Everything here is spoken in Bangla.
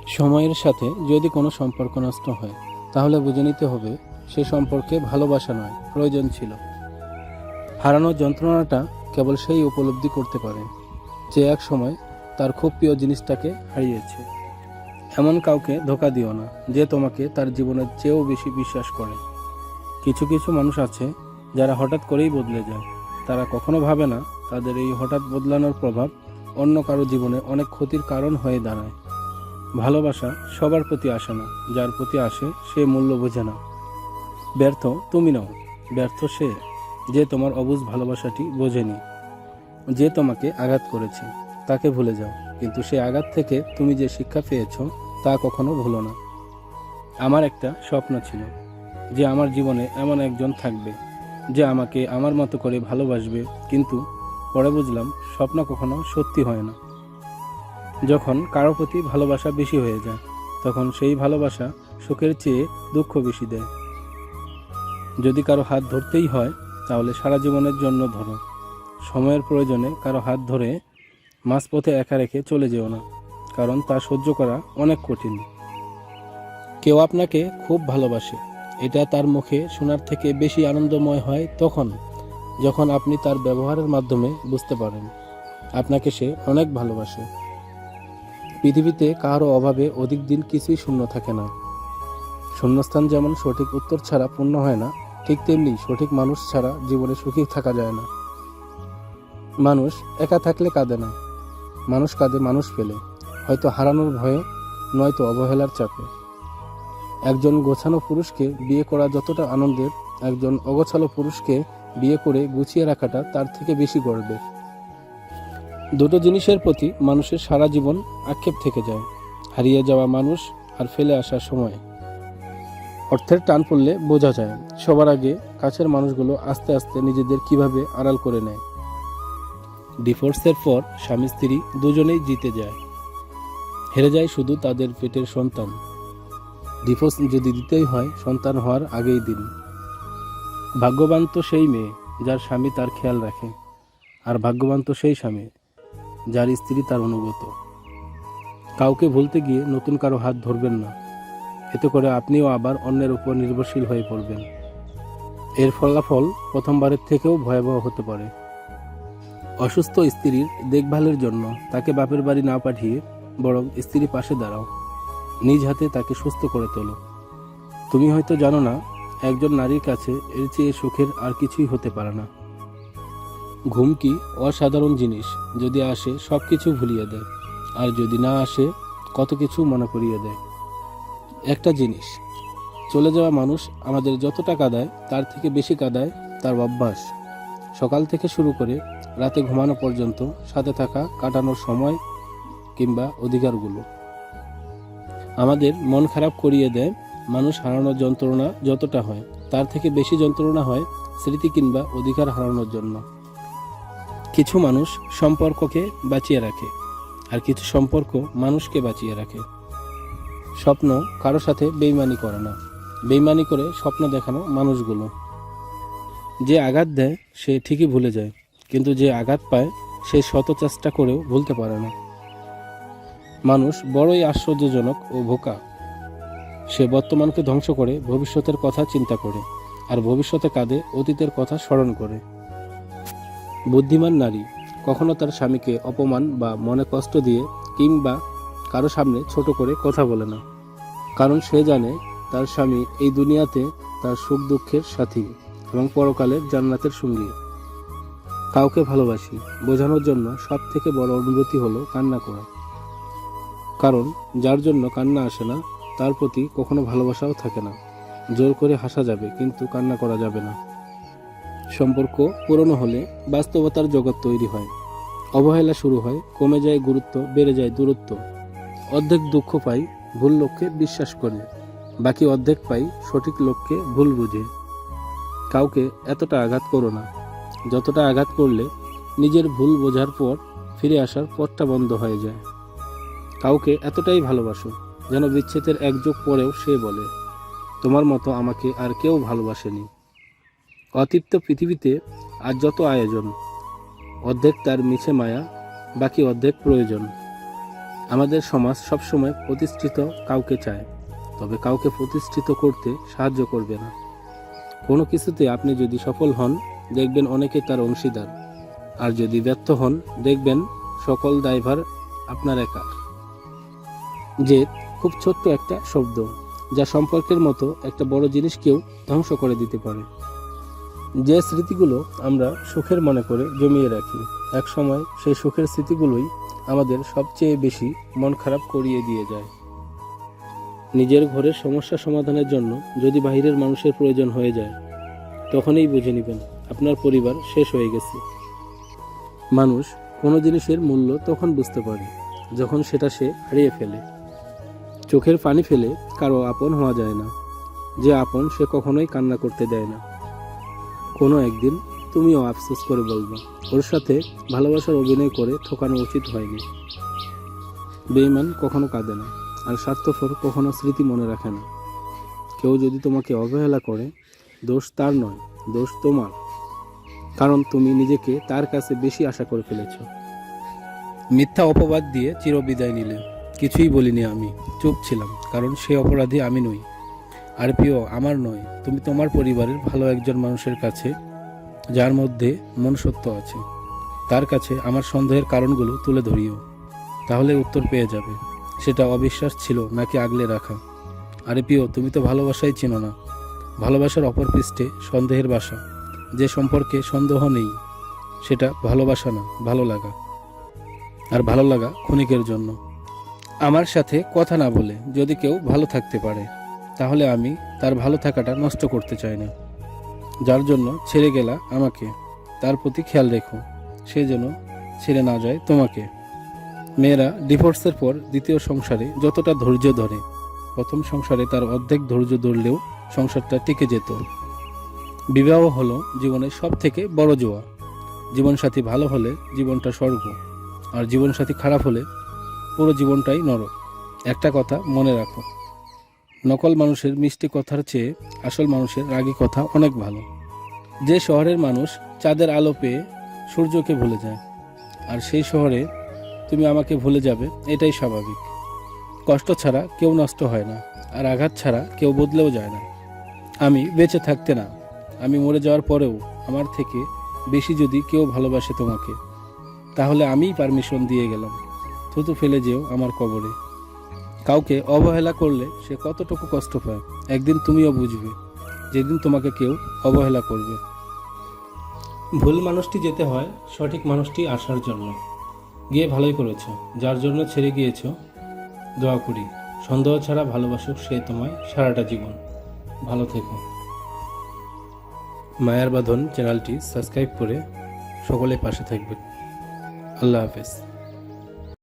সময়ের সাথে যদি কোনো সম্পর্ক নষ্ট হয় তাহলে বুঝে নিতে হবে সে সম্পর্কে ভালোবাসা নয়, প্রয়োজন ছিল। হারানোর যন্ত্রণাটা কেবল সেই উপলব্ধি করতে পারে যে এক সময় তার খুব প্রিয় জিনিসটাকে হারিয়েছে। এমন কাউকে ধোঁকা দিও না যে তোমাকে তার জীবনের চেয়েও বেশি বিশ্বাস করে। কিছু কিছু মানুষ আছে যারা হঠাৎ করেই বদলে যায়। তারা কখনো ভাবে না তাদের এই হঠাৎ বদলানোর প্রভাব অন্য কারো জীবনে অনেক ক্ষতির কারণ হয়ে দাঁড়ায়। ভালোবাসা সবার প্রতি আসে না, যার প্রতি আসে সে মূল্য বোঝে না। ব্যর্থ তুমি নও, ব্যর্থ সে যে তোমার অবুঝ ভালোবাসাটি বোঝেনি। যে তোমাকে আঘাত করেছে তাকে ভুলে যাও, কিন্তু সে আঘাত থেকে তুমি যে শিক্ষা পেয়েছ তা কখনো ভুলো না। আমার একটা স্বপ্ন ছিল যে আমার জীবনে এমন একজন থাকবে যে আমাকে আমার মতো করে ভালোবাসবে, কিন্তু পরে বুঝলাম স্বপ্ন কখনো সত্যি হয় না। যখন কারো প্রতি ভালোবাসা বেশি হয়ে যায় তখন সেই ভালোবাসা সুখের চেয়ে দুঃখ বেশি দেয়। যদি কারো হাত ধরতেই হয় তাহলে সারা জীবনের জন্য ধরো। সময়ের প্রয়োজনে কারো হাত ধরে মাঝপথে একা রেখে চলে যেও না, কারণ তা সহ্য করা অনেক কঠিন। কেউ আপনাকে খুব ভালোবাসে, এটা তার মুখে শোনার থেকে বেশি আনন্দময় হয় তখন যখন আপনি তার ব্যবহারের মাধ্যমে বুঝতে পারেন আপনাকে সে অনেক ভালোবাসে। পৃথিবীতে কারো অভাবে অধিক দিন কিছুই শূন্য থাকে না। শূন্যস্থান যেমন সঠিক উত্তর ছাড়া পূর্ণ হয় না, ঠিক তেমনি সঠিক মানুষ ছাড়া জীবনে সুখী থাকা যায় না। মানুষ একা থাকলে কাঁদে না, মানুষ কাঁদে মানুষ পেলে, হয়তো হারানোর ভয়ে, নয়তো অবহেলার চাপে। একজন গোছানো পুরুষকে বিয়ে করা যতটা আনন্দের, একজন অগোছালো পুরুষকে বিয়ে করে গুছিয়ে রাখাটা তার থেকে বেশি গর্বের। দুটো জিনিসের প্রতি মানুষের সারা জীবন আক্ষেপ থেকে যায়, হারিয়ে যাওয়া মানুষ আর ফেলে আসার সময়। অর্থের টান পড়লে বোঝা যায় সবার আগে কাছের মানুষগুলো আস্তে আস্তে নিজেদের কিভাবে আড়াল করে নেয়। ডিভোর্সের পর স্বামী স্ত্রী দুজনেই জিতে যায়, হেরে যায় শুধু তাদের পেটের সন্তান। ডিভোর্স যদি দিতেই হয় সন্তান হওয়ার আগেই দিন। ভাগ্যবান তো সেই মেয়ে যার স্বামী তার খেয়াল রাখে, আর ভাগ্যবান তো সেই স্বামী যার স্ত্রী তার অনুগত। কাউকে ভুলতে গিয়ে নতুন কারো হাত ধরবেন না, এতে করে আপনিও আবার অন্যের উপর নির্ভরশীল হয়ে পড়বেন। এর ফলাফল প্রথমবারের থেকেও ভয়াবহ হতে পারে। অসুস্থ স্ত্রীর দেখভালের জন্য তাকে বাপের বাড়ি না পাঠিয়ে বরং স্ত্রীর পাশে দাঁড়াও, নিজ হাতে তাকে সুস্থ করে তোলো। তুমি হয়তো জানো না, একজন নারীর কাছে এর চেয়ে সুখের আর কিছুই হতে পারে না। ঘুম কি অসাধারণ জিনিস, যদি আসে সব কিছু ভুলিয়ে দেয়, আর যদি না আসে কত কিছু মনে করিয়ে দেয়। একটা জিনিস, চলে যাওয়া মানুষ আমাদের যতটা কাঁদায় তার থেকে বেশি কাঁদায় তার অভ্যাস। সকাল থেকে শুরু করে রাতে ঘুমানো পর্যন্ত সাথে থাকা, কাটানোর সময় কিংবা অধিকারগুলো। আমাদের মন খারাপ করিয়ে দেয় মানুষ হারানোর যন্ত্রণা যতটা হয় তার থেকে বেশি যন্ত্রণা হয় স্মৃতি কিংবা অধিকার হারানোর জন্য। কিছু মানুষ সম্পর্ককে বাঁচিয়ে রাখে, আর কিছু সম্পর্ক মানুষকে বাঁচিয়ে রাখে। স্বপ্ন কারো সাথে বেইমানি করে না, বেইমানি করে স্বপ্ন দেখানো মানুষগুলো। যে আঘাত দেয় সে ঠিকই ভুলে যায়, কিন্তু যে আঘাত পায় সে শত চেষ্টা করেও ভুলতে পারে না। মানুষ বড়ই আশ্চর্যজনক ও বোকা। সে বর্তমানকে ধ্বংস করে ভবিষ্যতের কথা চিন্তা করে, আর ভবিষ্যতে কাঁদে অতীতের কথা স্মরণ করে। বুদ্ধিমান নারী কখনো তার স্বামীকে অপমান বা মনে কষ্ট দিয়ে কিংবা কারো সামনে ছোট করে কথা বলে না, কারণ সে জানে তার স্বামী এই দুনিয়াতে তার সুখ দুঃখের সাথী এবং পরকালের জান্নাতের সঙ্গী। কাউকে ভালোবাসি বোঝানোর জন্য সব থেকে বড় অনুভূতি হলো কান্না করা, কারণ যার জন্য কান্না আসে না তার প্রতি কখনো ভালোবাসাও থাকে না। জোর করে হাসা যাবে কিন্তু কান্না করা যাবে না। সম্পর্ক পুরনো হলে বাস্তবতার জগৎ তৈরি হয়, অবহেলা শুরু হয়, কমে যায় গুরুত্ব, বেড়ে যায় দূরত্ব। অর্ধেক দুঃখ পাই ভুল লোককে বিশ্বাস করে, বাকি অর্ধেক পাই সঠিক লোককে ভুল বুঝে। কাউকে এতটা আঘাত করো না যতটা আঘাত করলে নিজের ভুল বোঝার পর ফিরে আসার পথটা বন্ধ হয়ে যায়। কাউকে এতটাই ভালোবাসো যেন বিচ্ছেদের এক যুগ পরেও সে বলে, তোমার মতো আমাকে আর কেউ ভালোবাসেনি। অতৃপ্ত পৃথিবীতে আর যত আয়োজন, অর্ধেক তার মিছে মায়া, বাকি অর্ধেক প্রয়োজন। আমাদের সমাজ সবসময় প্রতিষ্ঠিত কাউকে চায়, তবে কাউকে প্রতিষ্ঠিত করতে সাহায্য করবে না। কোনো কিছুতে আপনি যদি সফল হন, দেখবেন অনেকে তার অংশীদার, আর যদি ব্যর্থ হন, দেখবেন সকল দায়ভার আপনার একার। জেদ খুব ছোট্ট একটা শব্দ, যা সম্পর্কের মতো একটা বড় জিনিসকেও ধ্বংস করে দিতে পারে। যে স্মৃতিগুলো আমরা সুখের মনে করে জমিয়ে রাখি, এক সময় সেই সুখের স্মৃতিগুলোই আমাদের সবচেয়ে বেশি মন খারাপ করিয়ে দিয়ে যায়। নিজের ঘরের সমস্যা সমাধানের জন্য যদি বাইরের মানুষের প্রয়োজন হয়ে যায়, তখনই বুঝে নেবেন আপনার পরিবার শেষ হয়ে গেছে। মানুষ কোনো জিনিসের মূল্য তখন বুঝতে পারে যখন সেটা সে হারিয়ে ফেলে। চোখের পানি ফেলে কারো আপন হওয়া যায় না, যে আপন সে কখনোই কান্না করতে দেয় না। কোনো একদিন তুমিও আফসোস করে বলবে, ওর সাথে ভালোবাসার অভিনয় করে ঠকানো উচিত হয়নি। বেঈমান কখনো কাঁদে না, আর স্বার্থপর কখনো স্মৃতি মনে রাখে না। কেউ যদি তোমাকে অবহেলা করে, দোষ তার নয়, দোষ তোমার, কারণ তুমি নিজেকে তার কাছে বেশি আশা করে ফেলেছ। মিথ্যা অপবাদ দিয়ে চিরবিদায় নিলে। কিছুই বলিনি, আমি চুপ ছিলাম, কারণ সে অপরাধী আমি নই। আর প্রিয় আমার নয়, তুমি তোমার পরিবারের ভালো একজন মানুষের কাছে, যার মধ্যে মনুষ্যত্ব আছে, তার কাছে আমার সন্দেহের কারণগুলো তুলে ধরিও। তাহলে উত্তর পেয়ে যাবে সেটা অবিশ্বাস ছিল নাকি আগলে রাখা। আরে প্রিয়, তুমি তো ভালোবাসাই চিনো না। ভালোবাসার অপর পৃষ্ঠে সন্দেহের বাসা। যে সম্পর্কে সন্দেহ নেই, সেটা ভালোবাসা না, ভালো লাগা। আর ভালো লাগা ক্ষণিকের জন্য। আমার সাথে কথা না বলে যদি কেউ ভালো থাকতে পারে, তাহলে আমি তার ভালো থাকাটা নষ্ট করতে চাই না। যার জন্য ছেড়ে গেলা আমাকে, তার প্রতি খেয়াল রেখো, সে যেন ছেড়ে না যায় তোমাকে। মেয়েরা ডিভোর্সের পর দ্বিতীয় সংসারে যতটা ধৈর্য ধরে, প্রথম সংসারে তার অর্ধেক ধৈর্য ধরলেও সংসারটা টিকে যেত। বিবাহ হলো জীবনের সব থেকে বড় জোয়া। জীবনসাথী ভালো হলে জীবনটা স্বর্গ, আর জীবনসাথী খারাপ হলে পুরো জীবনটাই নরক। একটা কথা মনে রাখো, নকল মানুষের মিষ্টি কথার চেয়ে আসল মানুষের রাগী কথা অনেক ভালো। যে শহরের মানুষ চাঁদের আলো পেয়ে সূর্যকে ভুলে যায়, আর সেই শহরে তুমি আমাকে ভুলে যাবে, এটাই স্বাভাবিক। কষ্ট ছাড়া কেউ নষ্ট হয় না, আর আঘাত ছাড়া কেউ বদলেও যায় না। আমি বেঁচে থাকতে না, আমি মরে যাওয়ার পরেও আমার থেকে বেশি যদি কেউ ভালোবাসে তোমাকে, তাহলে আমিই পারমিশন দিয়ে গেলাম, থুতু ফেলে যেও আমার কবরে। কাউকে অবহেলা করলে সে কতটুকু কষ্ট পায় একদিন তুমিও বুঝবে, যেদিন তোমাকে কেউ অবহেলা করবে। ভুল মানুষটি যেতে হয় সঠিক মানুষটি আসার জন্য। গিয়ে ভালোই করেছ, যার জন্য ছেড়ে গিয়েছ। দোয়া করি সন্দেহ ছাড়া ভালোবাসুক সে তোমায় সারাটা জীবন। ভালো থেকো। মায়ার বাঁধন চ্যানেলটি সাবস্ক্রাইব করে সকলে পাশে থাকবে। আল্লাহ হাফেজ।